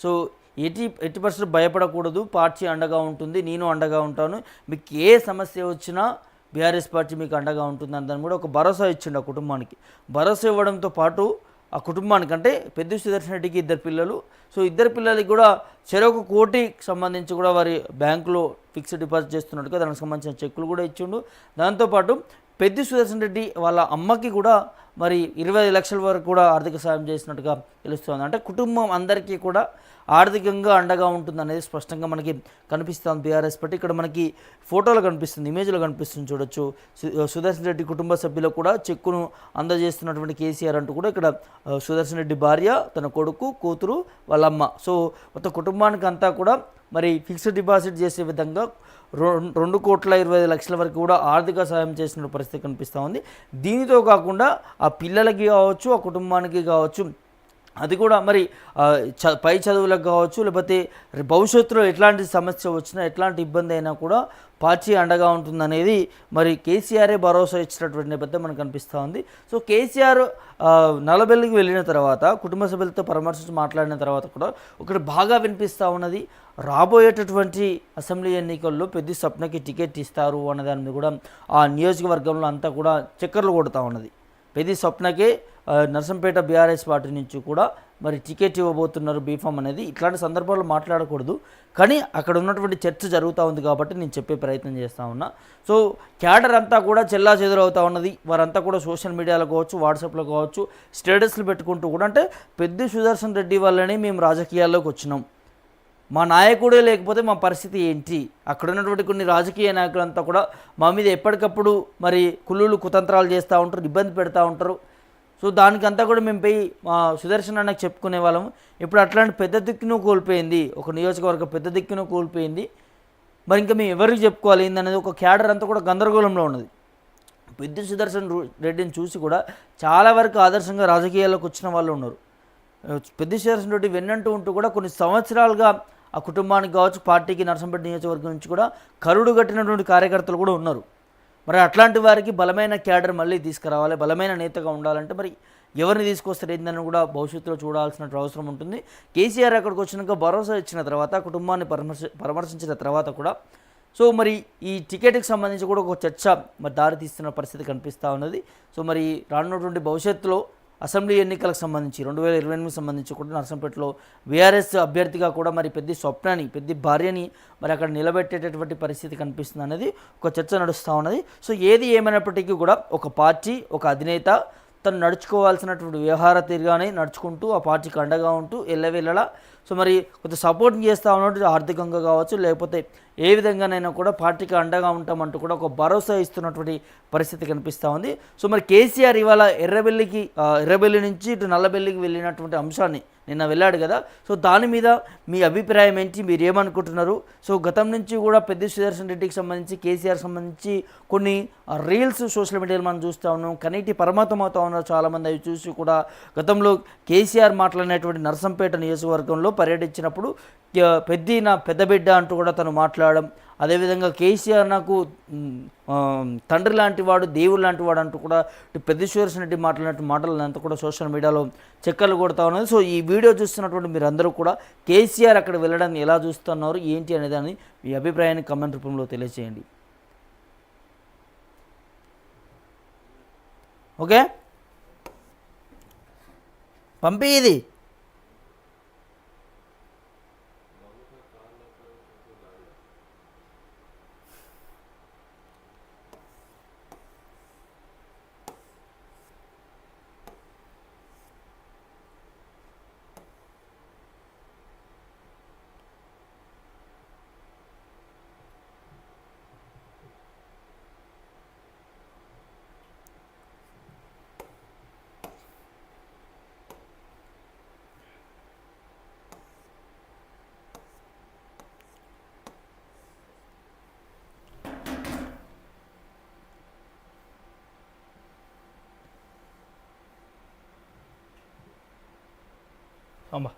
So ఎట్టి పరిస్థితుల్లో భయపడకూడదు, పార్టీ అండగా ఉంటుంది, నేను అండగా ఉంటాను, మీకు ఏ సమస్య వచ్చినా బీఆర్ఎస్ పార్టీ మీకు అండగా ఉంటుంది అని కూడా ఒక భరోసా ఇచ్చిండు ఆ కుటుంబానికి. భరోసా ఇవ్వడంతో పాటు ఆ కుటుంబానికి అంటే పెద్ద సుదర్శన్ రెడ్డికి 2 పిల్లలు, సో 2 పిల్లలకి కూడా చెరొక కోటికి సంబంధించి కూడా వారి బ్యాంకులో ఫిక్స్డ్ డిపాజిట్ చేస్తున్నట్టుగా దానికి సంబంధించిన చెక్కులు కూడా ఇచ్చిండు. దాంతోపాటు పెద్ద సుదర్శన్ రెడ్డి వాళ్ళ అమ్మకి కూడా మరి 25 లక్షల వరకు కూడా ఆర్థిక సాయం చేసినట్టుగా తెలుస్తుంది. అంటే కుటుంబం అందరికీ కూడా ఆర్థికంగా అండగా ఉంటుంది అనేది స్పష్టంగా మనకి కనిపిస్తుంది బీఆర్ఎస్ పార్టీ. ఇక్కడ మనకి ఫోటోలో కనిపిస్తుంది, ఇమేజ్లో కనిపిస్తుంది, చూడొచ్చు. సుదర్శన్ రెడ్డి కుటుంబ సభ్యులకు కూడా చెక్కును అందజేస్తున్నటువంటి కేసీఆర్ అంటూ కూడా ఇక్కడ సుదర్శన్ రెడ్డి భార్య, తన కొడుకు, కూతురు, వాళ్ళమ్మ, సో మొత్తం కుటుంబానికి అంతా కూడా మరి ఫిక్స్డ్ డిపాజిట్ చేసే విధంగా 2,20,00,000 వరకు కూడా ఆర్థిక సాయం చేసిన పరిస్థితి కనిపిస్తూ ఉంది. దీనితో కాకుండా ఆ పిల్లలకి కావచ్చు, ఆ కుటుంబానికి కావచ్చు, అది కూడా మరి పై చదువులకు కావచ్చు, లేకపోతే భవిష్యత్తులో ఎట్లాంటి సమస్య వచ్చినా, ఎట్లాంటి ఇబ్బంది అయినా కూడా పార్టీ అండగా ఉంటుందనేది మరి కేసీఆరే భరోసా ఇచ్చినటువంటి నేపథ్యం మనకు కనిపిస్తూ ఉంది. సో కేసీఆర్ నల్లబెల్లికి వెళ్ళిన తర్వాత కుటుంబ సభ్యులతో పరామర్శించి మాట్లాడిన తర్వాత కూడా ఒకటి బాగా వినిపిస్తూ ఉన్నది, రాబోయేటటువంటి అసెంబ్లీ ఎన్నికల్లో పెద్ద స్వప్నకి టికెట్ ఇస్తారు అనే దాని మీద కూడా ఆ నియోజకవర్గంలో అంతా కూడా చక్కర్లు కొడుతూ ఉన్నది. పెద్ద స్వప్నకే నర్సంపేట బీఆర్ఎస్ పార్టీ నుంచి కూడా మరి టికెట్ ఇవ్వబోతున్నారు, బీఫామ్ అనేది. ఇట్లాంటి సందర్భాల్లో మాట్లాడకూడదు, కానీ అక్కడ ఉన్నటువంటి చర్చ జరుగుతూ ఉంది కాబట్టి నేను చెప్పే ప్రయత్నం చేస్తూ ఉన్నా. సో క్యాడర్ అంతా కూడా చెల్లా చెదురవుతూ ఉన్నది. వారంతా కూడా సోషల్ మీడియాలో కావచ్చు, వాట్సాప్లో కావచ్చు, స్టేటస్లు పెట్టుకుంటూ కూడా అంటే పెద్ద సుదర్శన్ రెడ్డి వల్లనే మేము రాజకీయాల్లోకి వచ్చినాం, మా నాయకుడే లేకపోతే మా పరిస్థితి ఏంటి, అక్కడ ఉన్నటువంటి కొన్ని రాజకీయ నాయకులంతా కూడా మా మీద ఎప్పటికప్పుడు మరి కుళ్ళులు కుతంత్రాలు చేస్తూ ఉంటారు, ఇబ్బంది పెడతా ఉంటారు. సో దానికంతా కూడా మేము పోయి మా సుదర్శన్ అన్నకు చెప్పుకునే వాళ్ళము. ఇప్పుడు అట్లాంటి పెద్ద దిక్కును కోల్పోయింది, ఒక నియోజకవర్గ పెద్ద దిక్కును కోల్పోయింది, మరి ఇంకా మేము ఎవరికి చెప్పుకోవాలి ఏందనేది ఒక క్యాడర్ అంతా కూడా గందరగోళంలో ఉన్నది. పెద్ద సుదర్శన్ రెడ్డిని చూసి కూడా చాలా వరకు ఆదర్శంగా రాజకీయాల్లోకి వచ్చిన వాళ్ళు ఉన్నారు. పెద్ద సుదర్శన్ రెడ్డి వెన్నంటూ ఉంటూ కూడా కొన్ని సంవత్సరాలుగా ఆ కుటుంబానికి కావచ్చు, పార్టీకి, నర్సంపేట నియోజకవర్గం నుంచి కూడా కరుడు కట్టినటువంటి కార్యకర్తలు కూడా ఉన్నారు. మరి అట్లాంటి వారికి బలమైన క్యాడర్ మళ్ళీ తీసుకురావాలి, బలమైన నేతగా ఉండాలంటే మరి ఎవరిని తీసుకొస్తారు ఏందని కూడా భవిష్యత్తులో చూడాల్సిన అవసరం ఉంటుంది. కేసీఆర్ అక్కడికి వచ్చినాక భరోసా ఇచ్చిన తర్వాత, కుటుంబాన్ని పరామర్శించిన తర్వాత కూడా సో మరి ఈ టికెట్కి సంబంధించి కూడా ఒక చర్చ మరి దారి తీస్తున్న పరిస్థితి కనిపిస్తూ ఉన్నది. సో మరి రానున్నటువంటి భవిష్యత్తులో అసెంబ్లీ ఎన్నికలకు సంబంధించి 2028 సంబంధించి కూడా నర్సంపేటలో బీఆర్ఎస్ అభ్యర్థిగా కూడా మరి పెద్ద స్వప్నాన్ని, పెద్ద భార్యని మరి అక్కడ నిలబెట్టేటటువంటి పరిస్థితి కనిపిస్తుంది అనేది ఒక చర్చ నడుస్తూ ఉన్నది. సో ఏది ఏమైనప్పటికీ కూడా ఒక పార్టీ, ఒక అధినేత తను నడుచుకోవాల్సినటువంటి వ్యవహార తీరుగానే నడుచుకుంటూ ఆ పార్టీకి అండగా ఉంటూ ఎల్లవేళలా సో మరి కొంత సపోర్ట్ చేస్తూ ఉన్నట్టు ఆర్థికంగా కావచ్చు, లేకపోతే ఏ విధంగానైనా కూడా పార్టీకి అండగా ఉంటామంటూ కూడా ఒక భరోసా ఇస్తున్నటువంటి పరిస్థితి కనిపిస్తూ ఉంది. సో మరి కేసీఆర్ ఇవాళ ఎర్రబెల్లి నుంచి ఇటు నల్లబెల్లికి వెళ్ళినటువంటి అంశాన్ని నిన్న వెళ్ళాడు కదా, సో దాని మీద మీ అభిప్రాయం ఏంటి, మీరు ఏమనుకుంటున్నారు? సో గతం నుంచి కూడా పెద్ద సుదర్శన్ రెడ్డికి సంబంధించి, కేసీఆర్ సంబంధించి కొన్ని రీల్స్ సోషల్ మీడియాలో మనం చూస్తూ ఉన్నాం, కనీటి పరమాత్మ అవుతా ఉన్నారు చాలామంది. అవి చూసి కూడా గతంలో కేసీఆర్ మాట్లాడినటువంటి నర్సంపేట నియోజకవర్గంలో పర్యటించినప్పుడు పెద్ద బిడ్డ అంటూ కూడా తను మాట్లాడడం, అదేవిధంగా కేసీఆర్ నాకు తండ్రి లాంటి వాడు, దేవుడు లాంటి వాడు అంటూ కూడా పెద్ద సుదర్శన్ రెడ్డి మాట్లాడినట్టు మాటలంతా కూడా సోషల్ మీడియాలో చక్కర్లు కొడతా ఉన్నది. సో ఈ వీడియో చూస్తున్నటువంటి మీరందరూ కూడా కేసీఆర్ అక్కడ వెళ్ళడాన్ని ఎలా చూస్తున్నారు ఏంటి అనేదాన్ని మీ అభిప్రాయాన్ని కామెంట్ రూపంలో తెలియజేయండి. ఓకే, పంపి ఇది అమ్మా